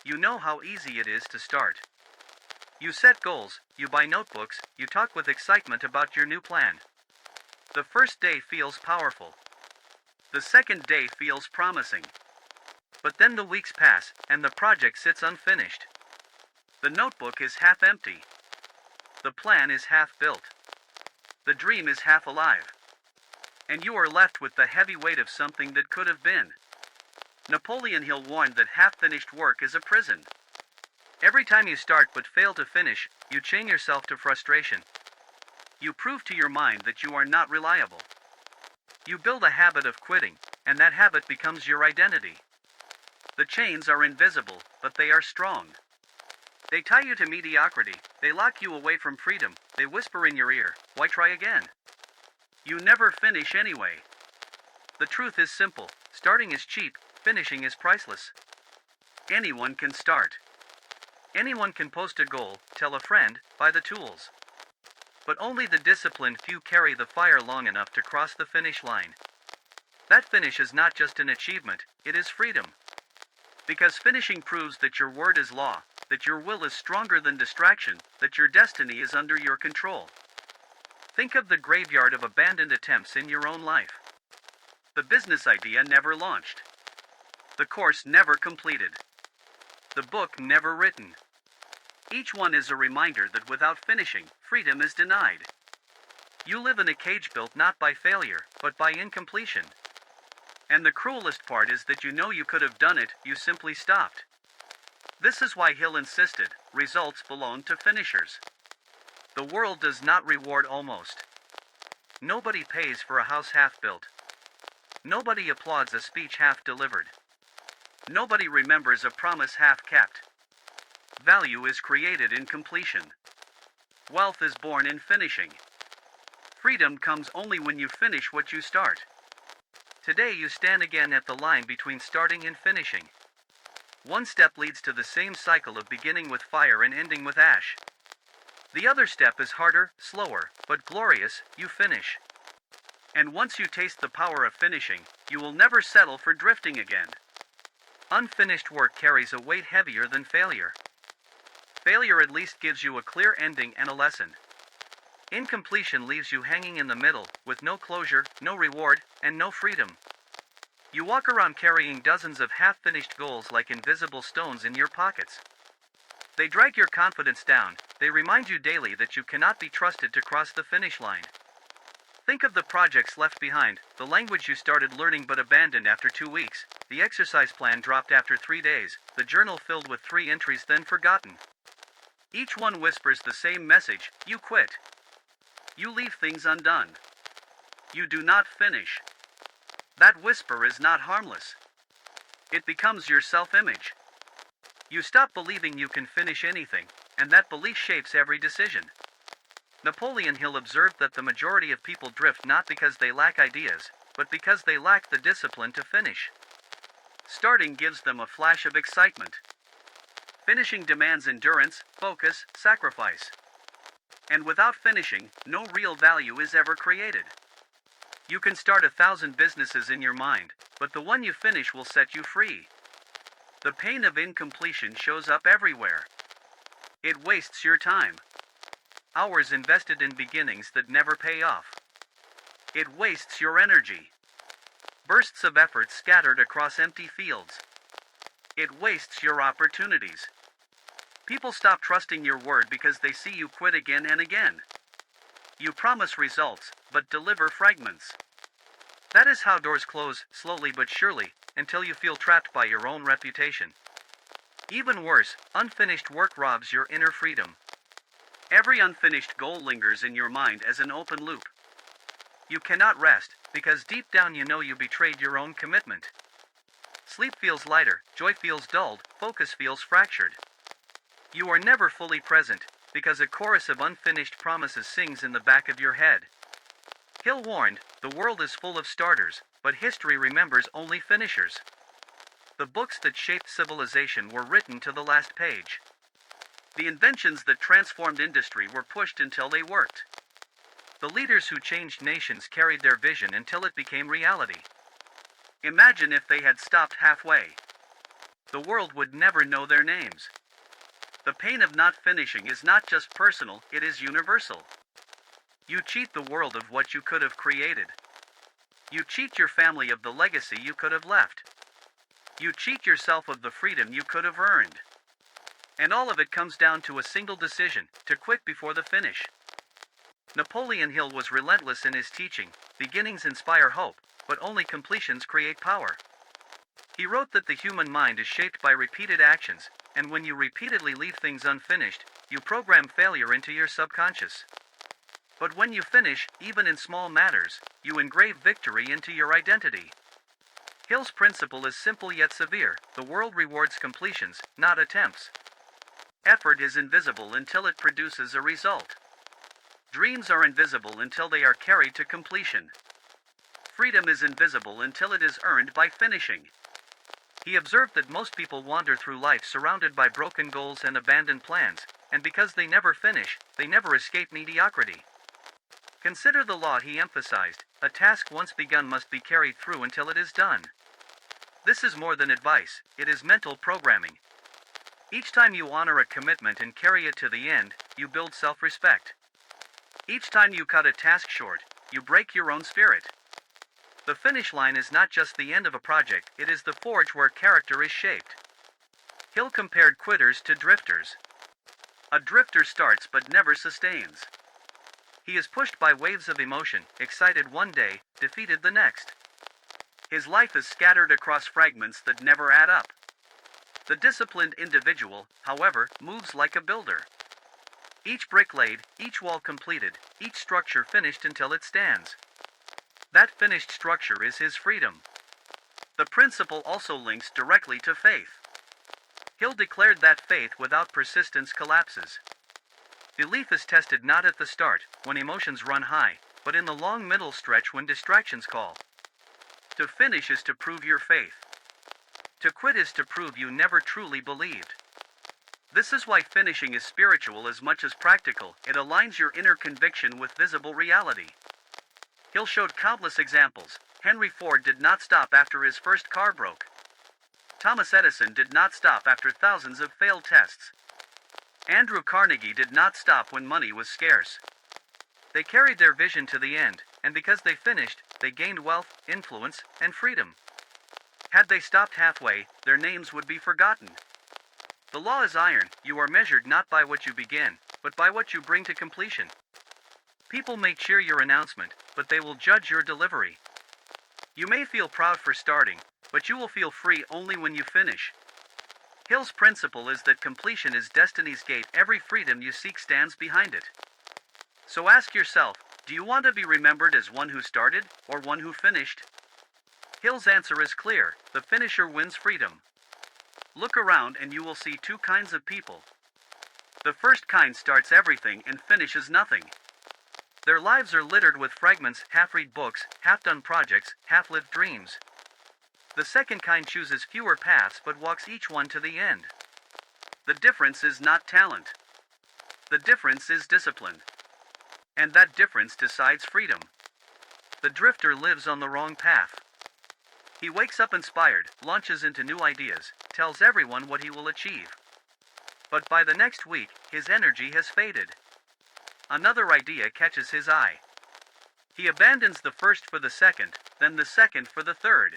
You know how easy it is to start. You set goals, you buy notebooks, you talk with excitement about your new plan. The first day feels powerful. The second day feels promising. But then the weeks pass, and the project sits unfinished. The notebook is half empty. The plan is half built. The dream is half alive. And you are left with the heavy weight of something that could have been. Napoleon Hill warned that half-finished work is a prison. Every time you start but fail to finish, you chain yourself to frustration. You prove to your mind that you are not reliable. You build a habit of quitting, and that habit becomes your identity. The chains are invisible, but they are strong. They tie you to mediocrity, they lock you away from freedom, they whisper in your ear, "Why try again?" You never finish anyway. The truth is simple, starting is cheap, finishing is priceless. Anyone can start. Anyone can post a goal, tell a friend, buy the tools. But only the disciplined few carry the fire long enough to cross the finish line. That finish is not just an achievement, it is freedom. Because finishing proves that your word is law, that your will is stronger than distraction, that your destiny is under your control. Think of the graveyard of abandoned attempts in your own life. The business idea never launched. The course never completed. The book never written. Each one is a reminder that without finishing, freedom is denied. You live in a cage built not by failure, but by incompletion. And the cruelest part is that you know you could have done it, you simply stopped. This is why Hill insisted, results belong to finishers. The world does not reward almost. Nobody pays for a house half built. Nobody applauds a speech half delivered. Nobody remembers a promise half kept. Value is created in completion. Wealth is born in finishing. Freedom comes only when you finish what you start. Today you stand again at the line between starting and finishing. One step leads to the same cycle of beginning with fire and ending with ash. The other step is harder, slower, but glorious, you finish. And once you taste the power of finishing, you will never settle for drifting again. Unfinished work carries a weight heavier than failure. Failure at least gives you a clear ending and a lesson. Incompletion leaves you hanging in the middle, with no closure, no reward, and no freedom. You walk around carrying dozens of half-finished goals like invisible stones in your pockets. They drag your confidence down, they remind you daily that you cannot be trusted to cross the finish line. Think of the projects left behind, the language you started learning but abandoned after 2 weeks, the exercise plan dropped after 3 days, the journal filled with 3 entries then forgotten. Each one whispers the same message, you quit. You leave things undone. You do not finish. That whisper is not harmless. It becomes your self-image. You stop believing you can finish anything, and that belief shapes every decision. Napoleon Hill observed that the majority of people drift not because they lack ideas, but because they lack the discipline to finish. Starting gives them a flash of excitement. Finishing demands endurance, focus, sacrifice. And without finishing, no real value is ever created. You can start 1,000 businesses in your mind, but the one you finish will set you free. The pain of incompletion shows up everywhere. It wastes your time. Hours invested in beginnings that never pay off. It wastes your energy. Bursts of effort scattered across empty fields. It wastes your opportunities. People stop trusting your word because they see you quit again and again. You promise results, but deliver fragments. That is how doors close, slowly but surely, until you feel trapped by your own reputation. Even worse, unfinished work robs your inner freedom. Every unfinished goal lingers in your mind as an open loop. You cannot rest, because deep down you know you betrayed your own commitment. Sleep feels lighter, joy feels dulled, focus feels fractured. You are never fully present, because a chorus of unfinished promises sings in the back of your head. Hill warned, the world is full of starters, but history remembers only finishers. The books that shaped civilization were written to the last page. The inventions that transformed industry were pushed until they worked. The leaders who changed nations carried their vision until it became reality. Imagine if they had stopped halfway. the world would never know their names. The pain of not finishing is not just personal, it is universal. You cheat the world of what you could have created. You cheat your family of the legacy you could have left. You cheat yourself of the freedom you could have earned. And all of it comes down to a single decision: to quit before the finish. Napoleon Hill was relentless in his teaching: beginnings inspire hope, but only completions create power. He wrote that the human mind is shaped by repeated actions, and when you repeatedly leave things unfinished, you program failure into your subconscious. But when you finish, even in small matters, you engrave victory into your identity. Hill's principle is simple yet severe: the world rewards completions, not attempts. Effort is invisible until it produces a result. Dreams are invisible until they are carried to completion. Freedom is invisible until it is earned by finishing. He observed that most people wander through life surrounded by broken goals and abandoned plans, and because they never finish, they never escape mediocrity. Consider the law he emphasized: a task once begun must be carried through until it is done. This is more than advice, it is mental programming. Each time you honor a commitment and carry it to the end, you build self-respect. Each time you cut a task short, you break your own spirit. The finish line is not just the end of a project, it is the forge where character is shaped. Hill compared quitters to drifters. A drifter starts but never sustains. He is pushed by waves of emotion, excited one day, defeated the next. His life is scattered across fragments that never add up. The disciplined individual, however, moves like a builder. Each brick laid, each wall completed, each structure finished until it stands. That finished structure is his freedom. The principle also links directly to faith. Hill declared that faith without persistence collapses. Belief is tested not at the start, when emotions run high, but in the long middle stretch when distractions call. To finish is to prove your faith. To quit is to prove you never truly believed. This is why finishing is spiritual as much as practical: it aligns your inner conviction with visible reality. Hill showed countless examples. Henry Ford did not stop after his first car broke. Thomas Edison did not stop after thousands of failed tests. Andrew Carnegie did not stop when money was scarce. They carried their vision to the end, and because they finished, they gained wealth, influence, and freedom. Had they stopped halfway, their names would be forgotten. The law is iron: you are measured not by what you begin, but by what you bring to completion. People may cheer your announcement, but they will judge your delivery. You may feel proud for starting, but you will feel free only when you finish. Hill's principle is that completion is destiny's gate. Every freedom you seek stands behind it. So ask yourself, do you want to be remembered as one who started, or one who finished? Hill's answer is clear: the finisher wins freedom. Look around and you will see two kinds of people. The first kind starts everything and finishes nothing. Their lives are littered with fragments: half-read books, half-done projects, half-lived dreams. The second kind chooses fewer paths but walks each one to the end. The difference is not talent. The difference is discipline. And that difference decides freedom. The drifter lives on the wrong path. He wakes up inspired, launches into new ideas, tells everyone what he will achieve. But by the next week, his energy has faded. Another idea catches his eye. He abandons the first for the second, then the second for the third.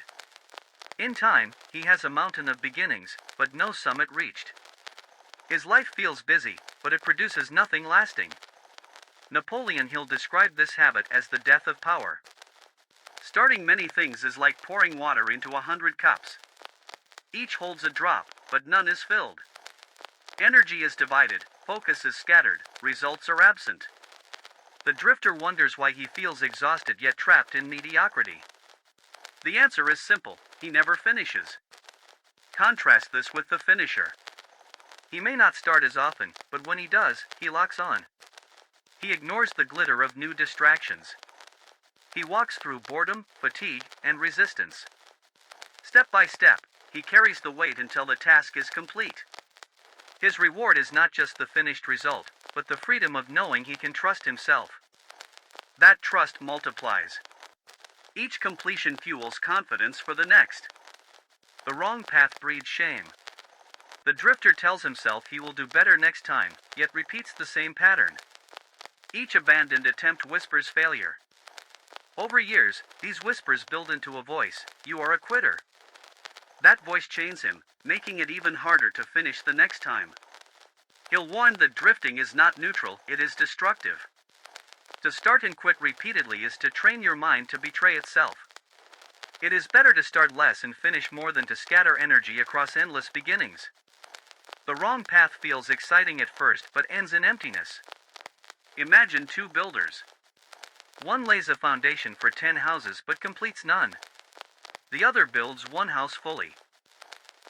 In time, he has a mountain of beginnings, but no summit reached. His life feels busy, but it produces nothing lasting. Napoleon Hill described this habit as the death of power. Starting many things is like pouring water into 100 cups. Each holds a drop, but none is filled. Energy is divided, focus is scattered, results are absent. The drifter wonders why he feels exhausted yet trapped in mediocrity. The answer is simple: he never finishes. Contrast this with the finisher. He may not start as often, but when he does, he locks on. He ignores the glitter of new distractions. He walks through boredom, fatigue, and resistance. Step by step, he carries the weight until the task is complete. His reward is not just the finished result, but the freedom of knowing he can trust himself. That trust multiplies. Each completion fuels confidence for the next. The wrong path breeds shame. The drifter tells himself he will do better next time, yet repeats the same pattern. Each abandoned attempt whispers failure. Over years, these whispers build into a voice: "You are a quitter." That voice chains him, making it even harder to finish the next time. He'll warn that drifting is not neutral, it is destructive. To start and quit repeatedly is to train your mind to betray itself. It is better to start less and finish more than to scatter energy across endless beginnings. The wrong path feels exciting at first but ends in emptiness. Imagine two builders. One lays a foundation for 10 houses but completes none. The other builds one house fully.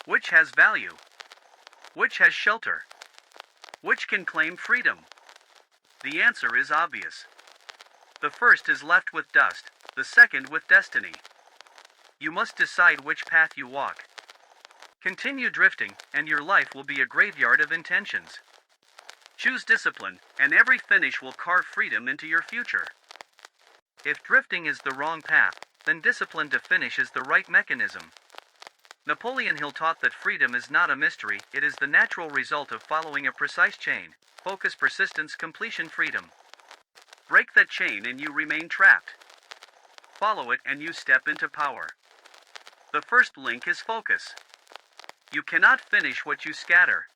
Which has value? Which has shelter? Which can claim freedom? The answer is obvious. The first is left with dust, the second with destiny. You must decide which path you walk. Continue drifting, and your life will be a graveyard of intentions. Choose discipline, and every finish will carve freedom into your future. If drifting is the wrong path, then discipline to finish is the right mechanism. Napoleon Hill taught that freedom is not a mystery, it is the natural result of following a precise chain: focus, persistence, completion, freedom. Break that chain and you remain trapped. Follow it and you step into power. The first link is focus. You cannot finish what you scatter.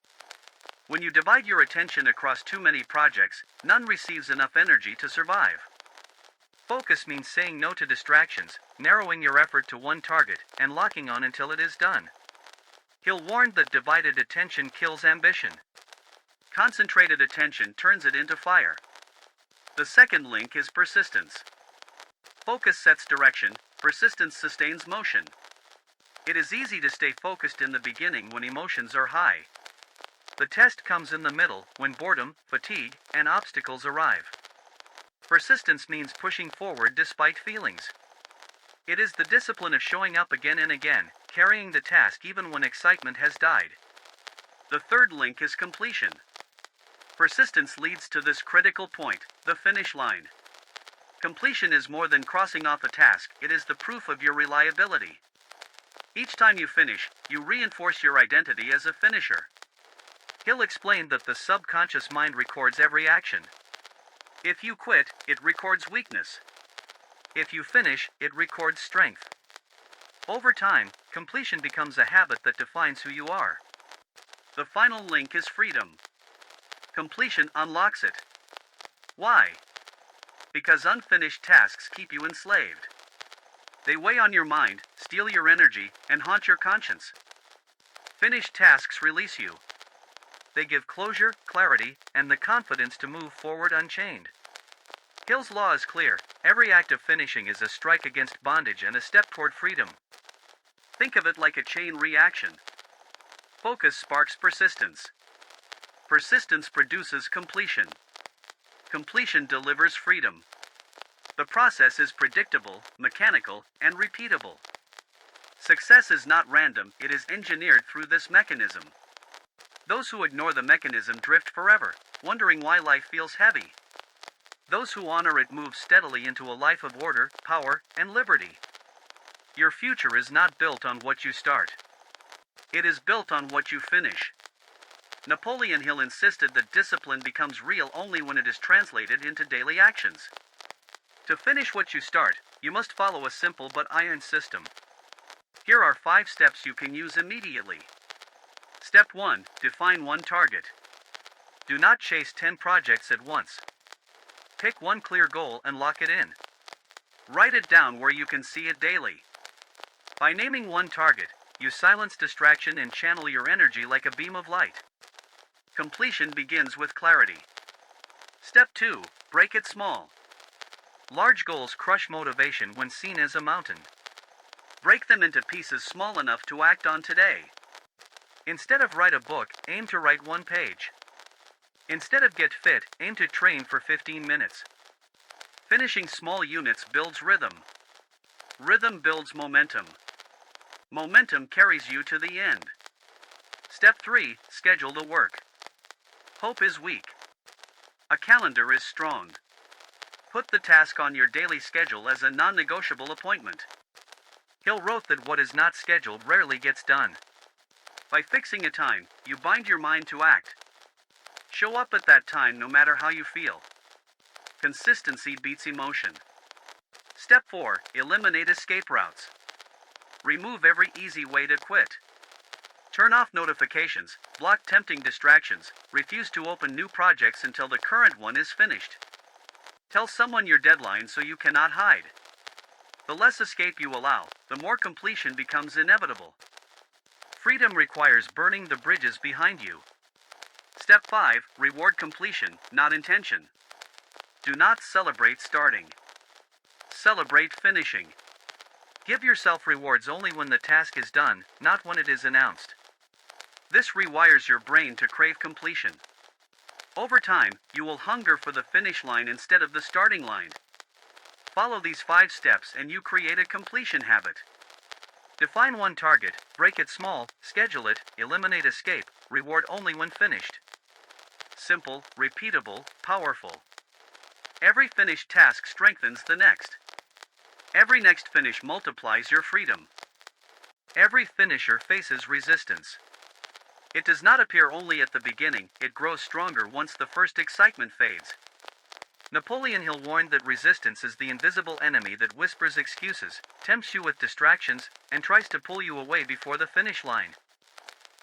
When you divide your attention across too many projects, none receives enough energy to survive. Focus means saying no to distractions, narrowing your effort to one target, and locking on until it is done. Hill warned that divided attention kills ambition. Concentrated attention turns it into fire. The second link is persistence. Focus sets direction, persistence sustains motion. It is easy to stay focused in the beginning when emotions are high. The test comes in the middle, when boredom, fatigue, and obstacles arrive. Persistence means pushing forward despite feelings. It is the discipline of showing up again and again, carrying the task even when excitement has died. The third link is completion. Persistence leads to this critical point, the finish line. Completion is more than crossing off a task, it is the proof of your reliability. Each time you finish, you reinforce your identity as a finisher. Hill explained that the subconscious mind records every action. If you quit, it records weakness. If you finish, it records strength. Over time, completion becomes a habit that defines who you are. The final link is freedom. Completion unlocks it. Why? Because unfinished tasks keep you enslaved. They weigh on your mind, steal your energy, and haunt your conscience. Finished tasks release you. They give closure, clarity, and the confidence to move forward unchained. Hill's law is clear: every act of finishing is a strike against bondage and a step toward freedom. Think of it like a chain reaction. Focus sparks persistence. Persistence produces completion. Completion delivers freedom. The process is predictable, mechanical, and repeatable. Success is not random, it is engineered through this mechanism. Those who ignore the mechanism drift forever, wondering why life feels heavy. Those who honor it move steadily into a life of order, power, and liberty. Your future is not built on what you start. It is built on what you finish. Napoleon Hill insisted that discipline becomes real only when it is translated into daily actions. To finish what you start, you must follow a simple but iron system. Here are 5 steps you can use immediately. Step 1. Define one target. Do not chase 10 projects at once. Pick one clear goal and lock it in. Write it down where you can see it daily. By naming one target, you silence distraction and channel your energy like a beam of light. Completion begins with clarity. Step 2. Break it small. Large goals crush motivation when seen as a mountain. Break them into pieces small enough to act on today. Instead of write a book, aim to write 1 page. Instead of get fit, aim to train for 15 minutes. Finishing small units builds rhythm. Rhythm builds momentum. Momentum carries you to the end. Step 3. Schedule the work. Hope is weak. A calendar is strong. Put the task on your daily schedule as a non-negotiable appointment. Hill wrote that what is not scheduled rarely gets done. By fixing a time, you bind your mind to act. Show up at that time no matter how you feel. Consistency beats emotion. Step 4. Eliminate escape routes. Remove every easy way to quit. Turn off notifications, block tempting distractions, refuse to open new projects until the current one is finished. Tell someone your deadline so you cannot hide. The less escape you allow, the more completion becomes inevitable. Freedom requires burning the bridges behind you. Step 5. Reward completion, not intention. Do not celebrate starting. Celebrate finishing. Give yourself rewards only when the task is done, not when it is announced. This rewires your brain to crave completion. Over time, you will hunger for the finish line instead of the starting line. Follow these 5 steps and you create a completion habit. Define one target, break it small, schedule it, eliminate escape, reward only when finished. Simple, repeatable, powerful. Every finished task strengthens the next. Every next finish multiplies your freedom. Every finisher faces resistance. It does not appear only at the beginning, it grows stronger once the first excitement fades. Napoleon Hill warned that resistance is the invisible enemy that whispers excuses, tempts you with distractions, and tries to pull you away before the finish line.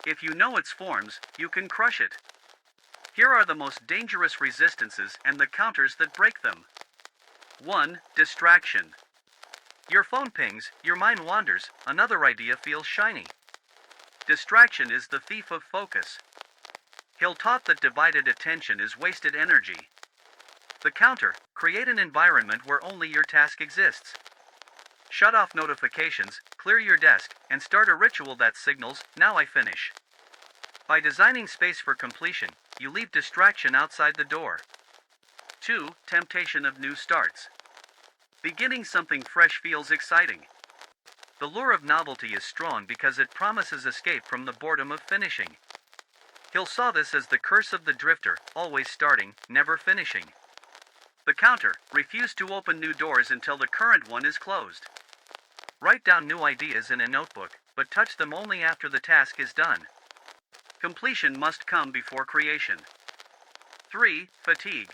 If you know its forms, you can crush it. Here are the most dangerous resistances and the counters that break them. 1. Distraction. Your phone pings, your mind wanders, another idea feels shiny. Distraction is the thief of focus. Hill taught that divided attention is wasted energy. The counter: create an environment where only your task exists. Shut off notifications, clear your desk, and start a ritual that signals, now I finish. By designing space for completion, you leave distraction outside the door. 2. Temptation of new starts. Beginning something fresh feels exciting. The lure of novelty is strong because it promises escape from the boredom of finishing. Hill saw this as the curse of the drifter, always starting, never finishing. The counter: refuse to open new doors until the current one is closed. Write down new ideas in a notebook, but touch them only after the task is done. Completion must come before creation. 3. Fatigue.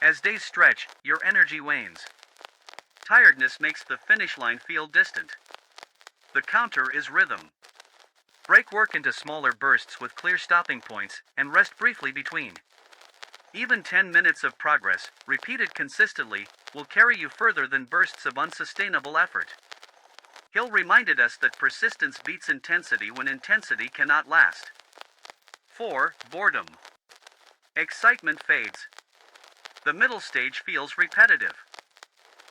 As days stretch, your energy wanes. Tiredness makes the finish line feel distant. The counter is rhythm. Break work into smaller bursts with clear stopping points, and rest briefly between. Even 10 minutes of progress, repeated consistently, will carry you further than bursts of unsustainable effort. Hill reminded us that persistence beats intensity when intensity cannot last. 4. Boredom. Excitement fades. The middle stage feels repetitive.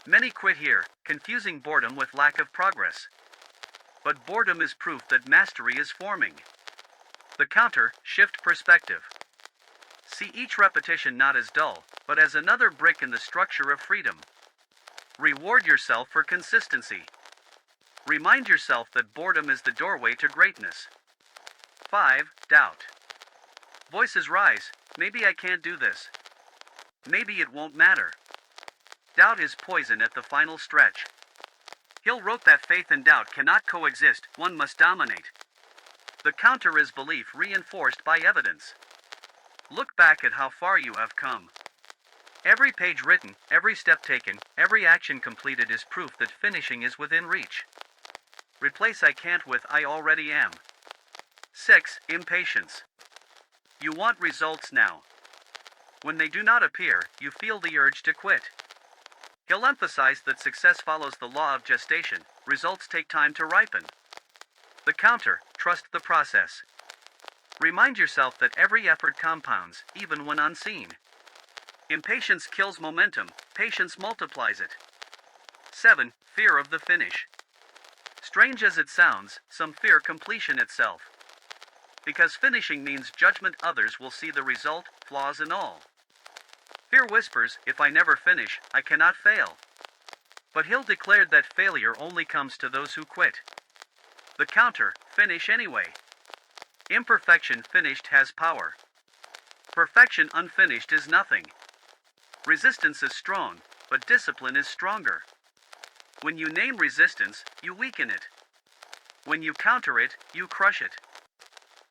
Many quit here, confusing boredom with lack of progress. But boredom is proof that mastery is forming. The counter: shift perspective. See each repetition not as dull, but as another brick in the structure of freedom. Reward yourself for consistency. Remind yourself that boredom is the doorway to greatness. 5. Doubt. Voices rise: maybe I can't do this. Maybe it won't matter. Doubt is poison at the final stretch. Hill wrote that faith and doubt cannot coexist, one must dominate. The counter is belief reinforced by evidence. Look back at how far you have come. Every page written, every step taken, every action completed is proof that finishing is within reach. Replace I can't with I already am. 6. Impatience. You want results now. When they do not appear, you feel the urge to quit. Hill emphasized that success follows the law of gestation, results take time to ripen. The counter: trust the process. Remind yourself that every effort compounds, even when unseen. Impatience kills momentum, patience multiplies it. 7. Fear of the finish. Strange as it sounds, some fear completion itself. Because finishing means judgment, others will see the result, flaws and all. Fear whispers, if I never finish, I cannot fail. But Hill declared that failure only comes to those who quit. The counter: finish anyway. Imperfection finished has power. Perfection unfinished is nothing. Resistance is strong, but discipline is stronger. When you name resistance, you weaken it. When you counter it, you crush it.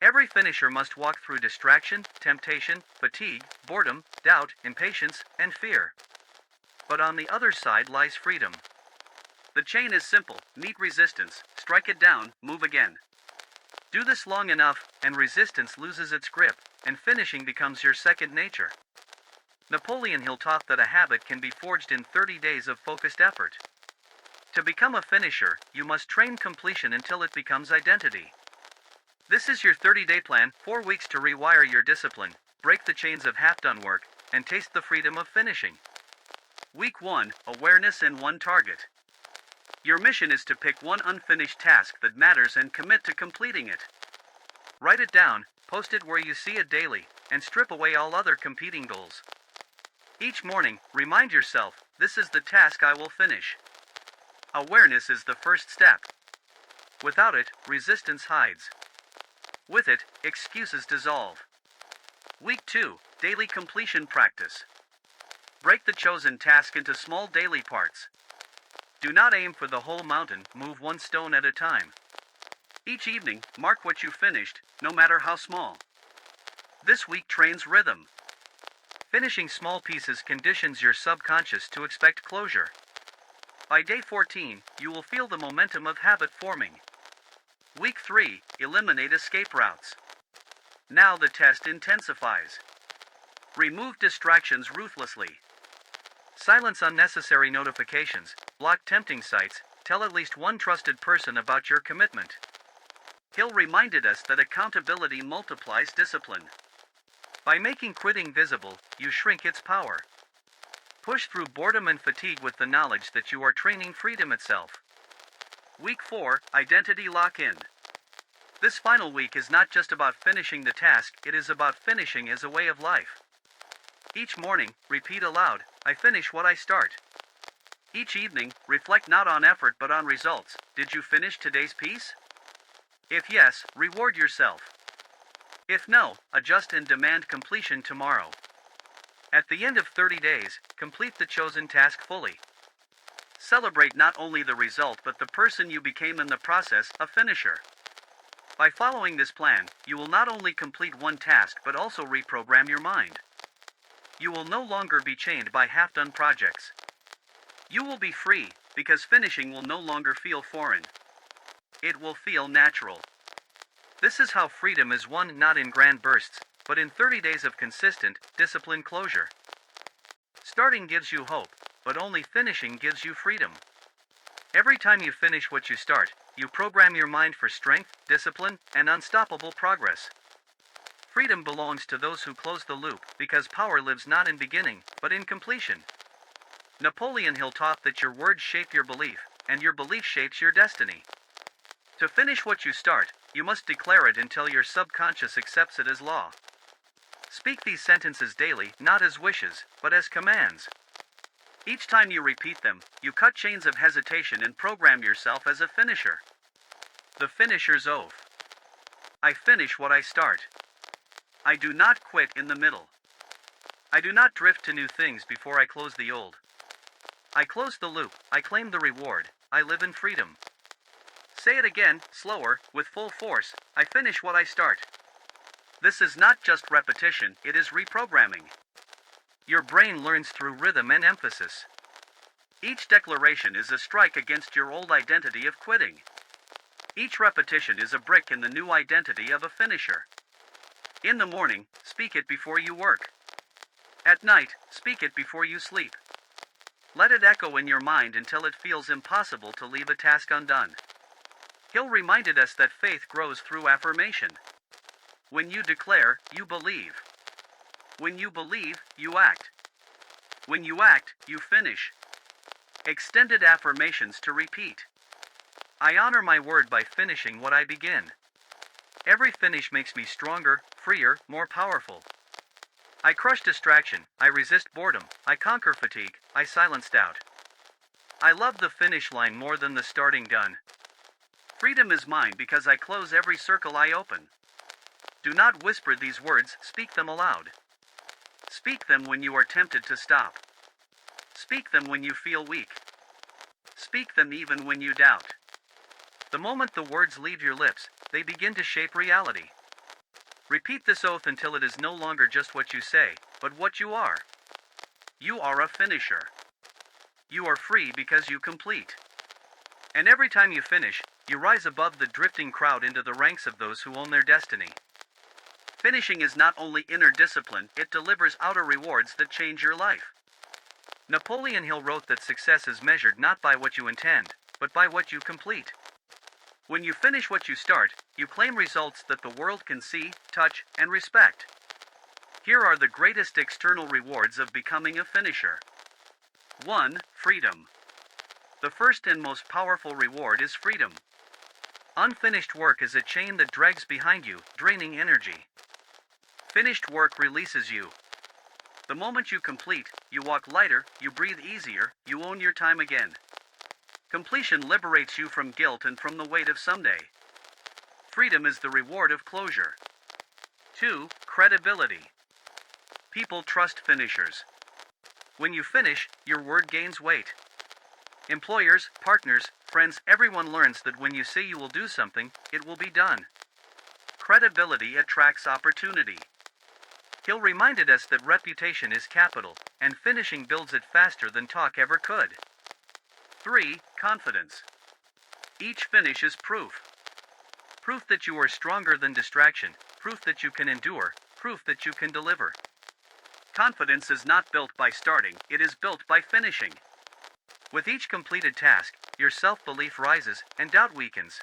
Every finisher must walk through distraction, temptation, fatigue, boredom, doubt, impatience, and fear. But on the other side lies freedom. The chain is simple: meet resistance, strike it down, move again. Do this long enough, and resistance loses its grip, and finishing becomes your second nature. Napoleon Hill taught that a habit can be forged in 30 days of focused effort. To become a finisher, you must train completion until it becomes identity. This is your 30-day plan: 4 weeks to rewire your discipline, break the chains of half-done work, and taste the freedom of finishing. Week 1, Awareness and one target. Your mission is to pick one unfinished task that matters and commit to completing it. Write it down, post it where you see it daily, and strip away all other competing goals. Each morning, remind yourself, this is the task I will finish. Awareness is the first step. Without it, resistance hides. With it, excuses dissolve. Week 2, Daily completion practice. Break the chosen task into small daily parts. Do not aim for the whole mountain, move one stone at a time. Each evening, mark what you finished, no matter how small. This week trains rhythm. Finishing small pieces conditions your subconscious to expect closure. By day 14, you will feel the momentum of habit forming. Week 3, Eliminate escape routes. Now the test intensifies. Remove distractions ruthlessly. Silence unnecessary notifications, block tempting sites, tell at least one trusted person about your commitment. Hill reminded us that accountability multiplies discipline. By making quitting visible, you shrink its power. Push through boredom and fatigue with the knowledge that you are training freedom itself. Week 4, Identity Lock-In. This final week is not just about finishing the task, it is about finishing as a way of life. Each morning, repeat aloud, I finish what I start. Each evening, reflect not on effort but on results. Did you finish today's piece? If yes, reward yourself. If no, adjust and demand completion tomorrow. At the end of 30 days, complete the chosen task fully. Celebrate not only the result but the person you became in the process, a finisher. By following this plan, you will not only complete one task but also reprogram your mind. You will no longer be chained by half-done projects. You will be free, because finishing will no longer feel foreign. It will feel natural. This is how freedom is won, not in grand bursts, but in 30 days of consistent, disciplined closure. Starting gives you hope, but only finishing gives you freedom. Every time you finish what you start, you program your mind for strength, discipline, and unstoppable progress. Freedom belongs to those who close the loop, because power lives not in beginning, but in completion. Napoleon Hill taught that your words shape your belief, and your belief shapes your destiny. To finish what you start, you must declare it until your subconscious accepts it as law. Speak these sentences daily, not as wishes, but as commands. Each time you repeat them, you cut chains of hesitation and program yourself as a finisher. The finisher's oath. I finish what I start. I do not quit in the middle. I do not drift to new things before I close the old. I close the loop, I claim the reward, I live in freedom. Say it again, slower, with full force, I finish what I start. This is not just repetition, it is reprogramming. Your brain learns through rhythm and emphasis. Each declaration is a strike against your old identity of quitting. Each repetition is a brick in the new identity of a finisher. In the morning, speak it before you work. At night, speak it before you sleep. Let it echo in your mind until it feels impossible to leave a task undone. Hill reminded us that faith grows through affirmation. When you declare, you believe. When you believe, you act. When you act, you finish. Extended affirmations to repeat. I honor my word by finishing what I begin. Every finish makes me stronger, freer, more powerful. I crush distraction, I resist boredom, I conquer fatigue, I silence doubt. I love the finish line more than the starting gun. Freedom is mine because I close every circle I open. Do not whisper these words, speak them aloud. Speak them when you are tempted to stop. Speak them when you feel weak. Speak them even when you doubt. The moment the words leave your lips, they begin to shape reality. Repeat this oath until it is no longer just what you say, but what you are. You are a finisher. You are free because you complete. And every time you finish, you rise above the drifting crowd into the ranks of those who own their destiny. Finishing is not only inner discipline, it delivers outer rewards that change your life. Napoleon Hill wrote that success is measured not by what you intend, but by what you complete. When you finish what you start, you claim results that the world can see, touch, and respect. Here are the greatest external rewards of becoming a finisher. 1. Freedom. The first and most powerful reward is freedom. Unfinished work is a chain that drags behind you, draining energy. Finished work releases you. The moment you complete, you walk lighter, you breathe easier, you own your time again. Completion liberates you from guilt and from the weight of someday. Freedom is the reward of closure. 2. Credibility. People trust finishers. When you finish, your word gains weight. Employers, partners, friends, everyone learns that when you say you will do something, it will be done. Credibility attracts opportunity. Hill reminded us that reputation is capital, and finishing builds it faster than talk ever could. 3. Confidence. Each finish is proof. Proof that you are stronger than distraction, proof that you can endure, proof that you can deliver. Confidence is not built by starting, it is built by finishing. With each completed task, your self-belief rises and doubt weakens.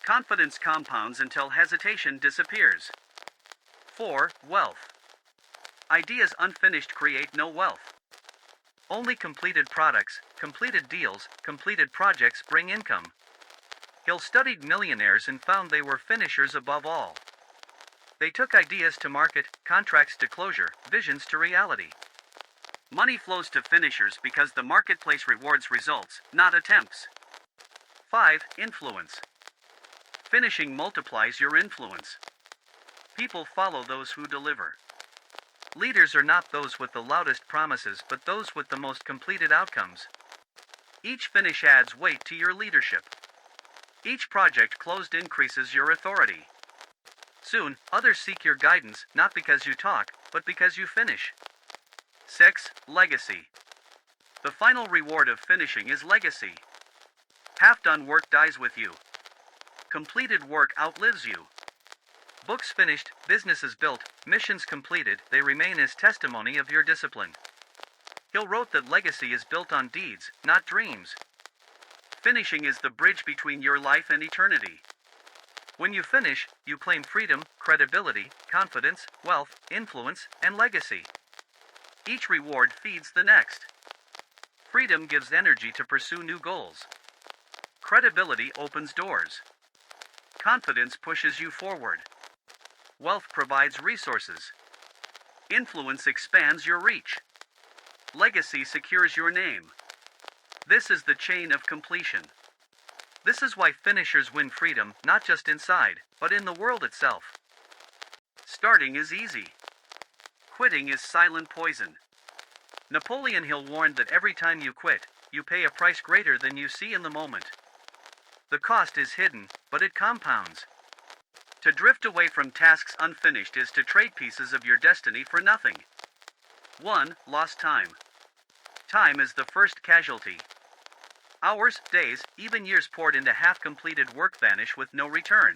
Confidence compounds until hesitation disappears. 4. Wealth. Ideas unfinished create no wealth. Only completed products, completed deals, completed projects bring income. Hill studied millionaires and found they were finishers above all. They took ideas to market, contracts to closure, visions to reality. Money flows to finishers because the marketplace rewards results, not attempts. 5. Influence. Finishing multiplies your influence. People follow those who deliver. Leaders are not those with the loudest promises but those with the most completed outcomes. Each finish adds weight to your leadership. Each project closed increases your authority. Soon, others seek your guidance, not because you talk, but because you finish. 6. Legacy. The final reward of finishing is legacy. Half-done work dies with you. Completed work outlives you. Books finished, businesses built, missions completed, they remain as testimony of your discipline. Hill wrote that legacy is built on deeds, not dreams. Finishing is the bridge between your life and eternity. When you finish, you claim freedom, credibility, confidence, wealth, influence, and legacy. Each reward feeds the next. Freedom gives energy to pursue new goals. Credibility opens doors. Confidence pushes you forward. Wealth provides resources. Influence expands your reach. Legacy secures your name. This is the chain of completion. This is why finishers win freedom, not just inside, but in the world itself. Starting is easy. Quitting is silent poison. Napoleon Hill warned that every time you quit, you pay a price greater than you see in the moment. The cost is hidden, but it compounds. To drift away from tasks unfinished is to trade pieces of your destiny for nothing. 1. Lost time. Time is the first casualty. Hours, days, even years poured into half-completed work vanish with no return.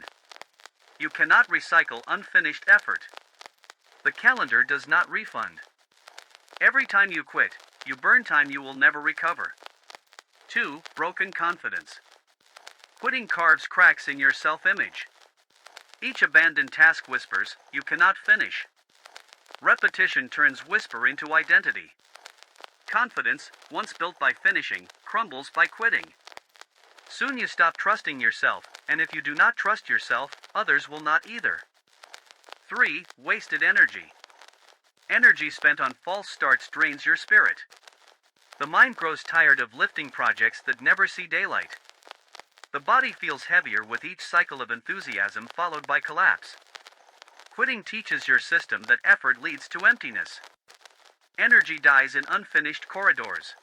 You cannot recycle unfinished effort. The calendar does not refund. Every time you quit, you burn time you will never recover. 2. Broken confidence. Quitting carves cracks in your self-image. Each abandoned task whispers, "You cannot finish." Repetition turns whisper into identity. Confidence, once built by finishing, crumbles by quitting. Soon you stop trusting yourself, and if you do not trust yourself, others will not either. 3. Wasted energy. Energy spent on false starts drains your spirit. The mind grows tired of lifting projects that never see daylight. The body feels heavier with each cycle of enthusiasm followed by collapse. Quitting teaches your system that effort leads to emptiness. Energy dies in unfinished corridors.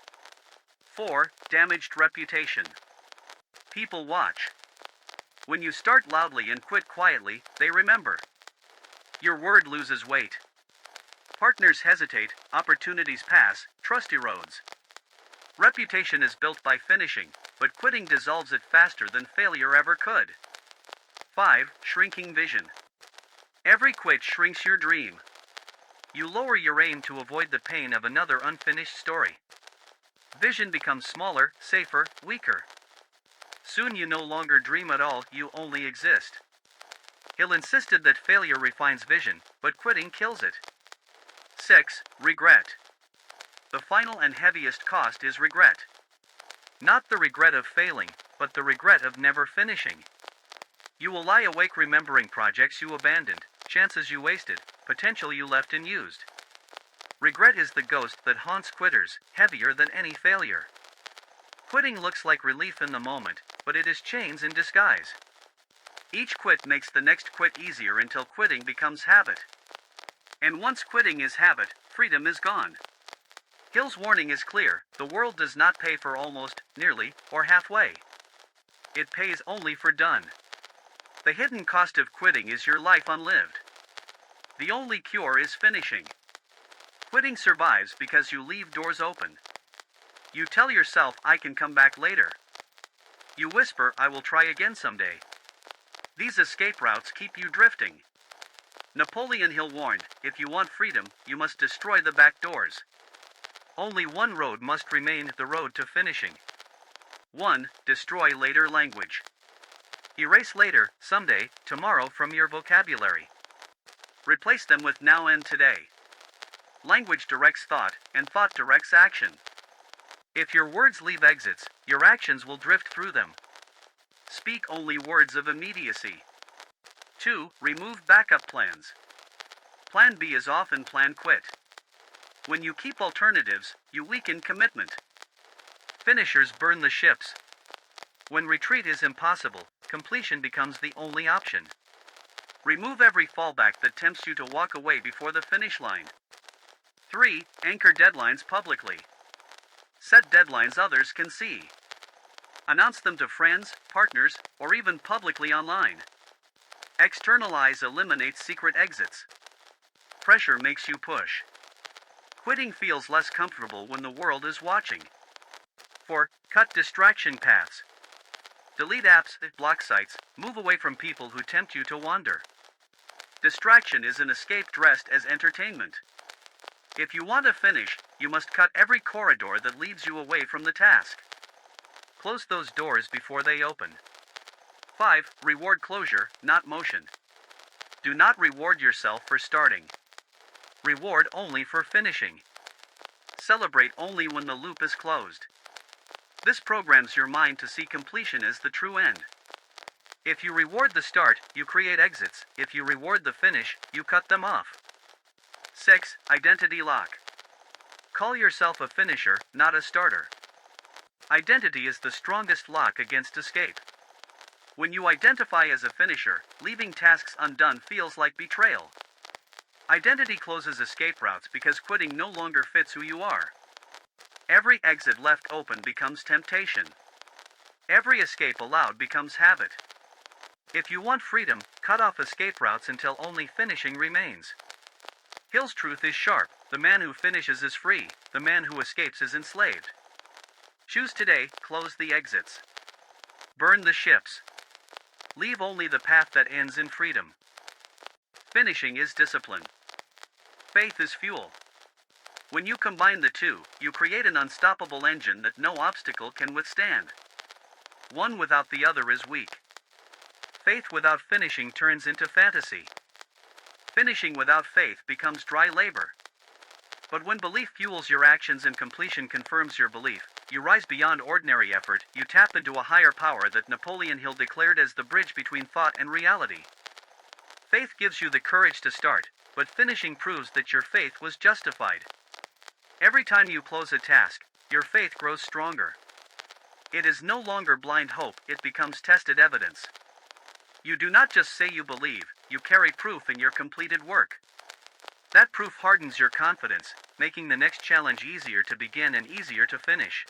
4. Damaged reputation. People watch. When you start loudly and quit quietly, they remember. Your word loses weight. Partners hesitate, opportunities pass, trust erodes. Reputation is built by finishing, but quitting dissolves it faster than failure ever could. 5. Shrinking vision. Every quit shrinks your dream. You lower your aim to avoid the pain of another unfinished story. Vision becomes smaller, safer, weaker. Soon you no longer dream at all, you only exist. Hill insisted that failure refines vision, but quitting kills it. 6. Regret. The final and heaviest cost is regret. Not the regret of failing, but the regret of never finishing. You will lie awake remembering projects you abandoned, chances you wasted, potential you left unused. Regret is the ghost that haunts quitters, heavier than any failure. Quitting looks like relief in the moment, but it is chains in disguise. Each quit makes the next quit easier until quitting becomes habit. And once quitting is habit, freedom is gone. Hill's warning is clear: the world does not pay for almost, nearly, or halfway. It pays only for done. The hidden cost of quitting is your life unlived. The only cure is finishing. Quitting survives because you leave doors open. You tell yourself, I can come back later. You whisper, I will try again someday. These escape routes keep you drifting. Napoleon Hill warned, if you want freedom, you must destroy the back doors. Only one road must remain, the road to finishing. 1. Destroy later language. Erase later, someday, tomorrow from your vocabulary. Replace them with now and today. Language directs thought, and thought directs action. If your words leave exits, your actions will drift through them. Speak only words of immediacy. 2. Remove backup plans. Plan B is often plan quit. When you keep alternatives, you weaken commitment. Finishers burn the ships. When retreat is impossible, completion becomes the only option. Remove every fallback that tempts you to walk away before the finish line. 3. Anchor deadlines publicly. Set deadlines others can see. Announce them to friends, partners, or even publicly online. Externalize eliminates secret exits. Pressure makes you push. Quitting feels less comfortable when the world is watching. 4. Cut distraction paths. Delete apps, block sites, move away from people who tempt you to wander. Distraction is an escape dressed as entertainment. If you want to finish, you must cut every corridor that leads you away from the task. Close those doors before they open. 5. Reward closure, not motion. Do not reward yourself for starting. Reward only for finishing. Celebrate only when the loop is closed. This programs your mind to see completion as the true end. If you reward the start, you create exits. If you reward the finish, you cut them off. 6. Identity lock. Call yourself a finisher, not a starter. Identity is the strongest lock against escape. When you identify as a finisher, leaving tasks undone feels like betrayal. Identity closes escape routes because quitting no longer fits who you are. Every exit left open becomes temptation. Every escape allowed becomes habit. If you want freedom, cut off escape routes until only finishing remains. Hill's truth is sharp: the man who finishes is free, the man who escapes is enslaved. Choose today, close the exits. Burn the ships. Leave only the path that ends in freedom. Finishing is discipline. Faith is fuel. When you combine the two, you create an unstoppable engine that no obstacle can withstand. One without the other is weak. Faith without finishing turns into fantasy. Finishing without faith becomes dry labor. But when belief fuels your actions and completion confirms your belief, you rise beyond ordinary effort, you tap into a higher power that Napoleon Hill declared as the bridge between thought and reality. Faith gives you the courage to start, but finishing proves that your faith was justified. Every time you close a task, your faith grows stronger. It is no longer blind hope, it becomes tested evidence. You do not just say you believe, you carry proof in your completed work. That proof hardens your confidence, making the next challenge easier to begin and easier to finish.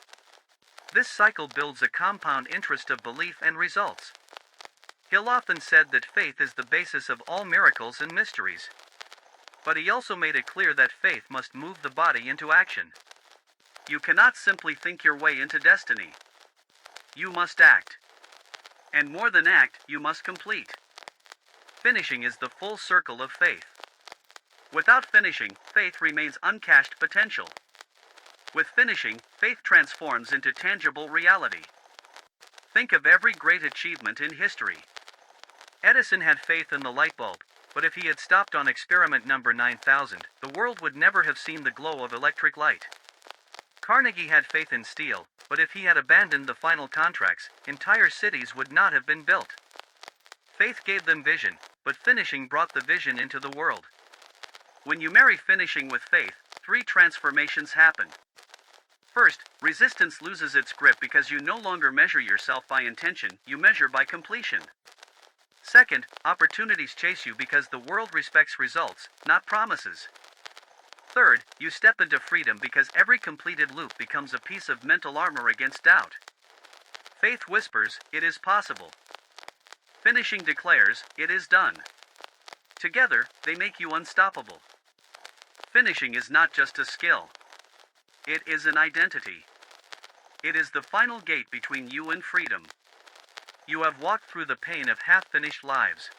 This cycle builds a compound interest of belief and results. Hill often said that faith is the basis of all miracles and mysteries. But he also made it clear that faith must move the body into action. You cannot simply think your way into destiny. You must act. And more than act, you must complete. Finishing is the full circle of faith. Without finishing, faith remains uncashed potential. With finishing, faith transforms into tangible reality. Think of every great achievement in history. Edison had faith in the light bulb, but if he had stopped on experiment number 9000, the world would never have seen the glow of electric light. Carnegie had faith in steel, but if he had abandoned the final contracts, entire cities would not have been built. Faith gave them vision, but finishing brought the vision into the world. When you marry finishing with faith, 3 transformations happen. First, resistance loses its grip because you no longer measure yourself by intention, you measure by completion. Second, opportunities chase you because the world respects results, not promises. Third, you step into freedom because every completed loop becomes a piece of mental armor against doubt. Faith whispers, "It is possible." Finishing declares, "It is done." Together, they make you unstoppable. Finishing is not just a skill. It is an identity. It is the final gate between you and freedom. You have walked through the pain of half-finished lives.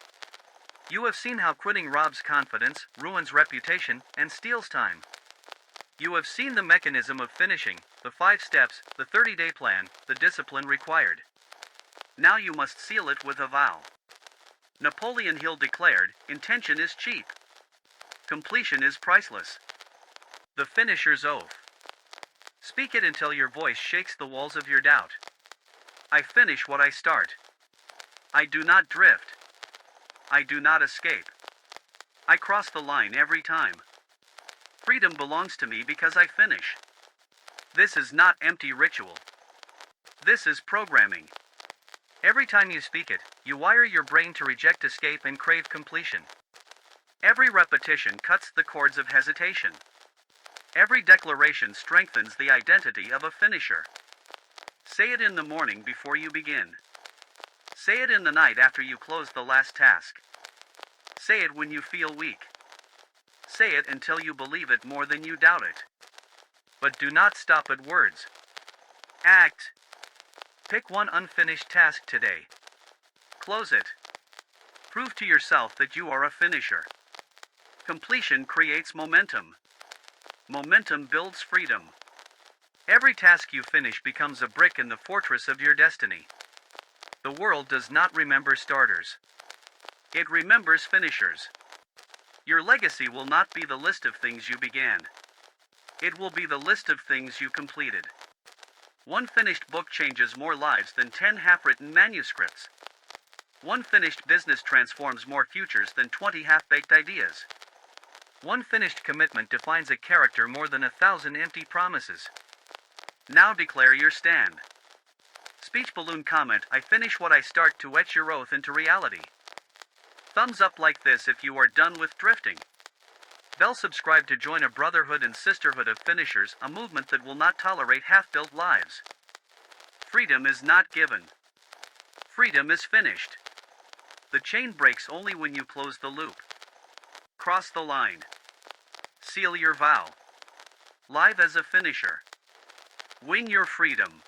You have seen how quitting robs confidence, ruins reputation, and steals time. You have seen the mechanism of finishing, the 5 steps, the 30-day plan, the discipline required. Now you must seal it with a vow. Napoleon Hill declared, "Intention is cheap. Completion is priceless." The finisher's oath. Speak it until your voice shakes the walls of your doubt. I finish what I start. I do not drift. I do not escape. I cross the line every time. Freedom belongs to me because I finish. This is not empty ritual. This is programming. Every time you speak it, you wire your brain to reject escape and crave completion. Every repetition cuts the cords of hesitation. Every declaration strengthens the identity of a finisher. Say it in the morning before you begin. Say it in the night after you close the last task. Say it when you feel weak. Say it until you believe it more than you doubt it. But do not stop at words. Act. Pick one unfinished task today. Close it. Prove to yourself that you are a finisher. Completion creates momentum. Momentum builds freedom. Every task you finish becomes a brick in the fortress of your destiny. The world does not remember starters. It remembers finishers. Your legacy will not be the list of things you began. It will be the list of things you completed. One finished book changes more lives than 10 half-written manuscripts. One finished business transforms more futures than 20 half-baked ideas. One finished commitment defines a character more than 1,000 empty promises. Now declare your stand. Speech balloon comment, I finish what I start to etch your oath into reality. Thumbs up like this if you are done with drifting. Bell subscribe to join a brotherhood and sisterhood of finishers, a movement that will not tolerate half-built lives. Freedom is not given. Freedom is finished. The chain breaks only when you close the loop. Cross the line. Seal your vow. Live as a finisher. Win your freedom.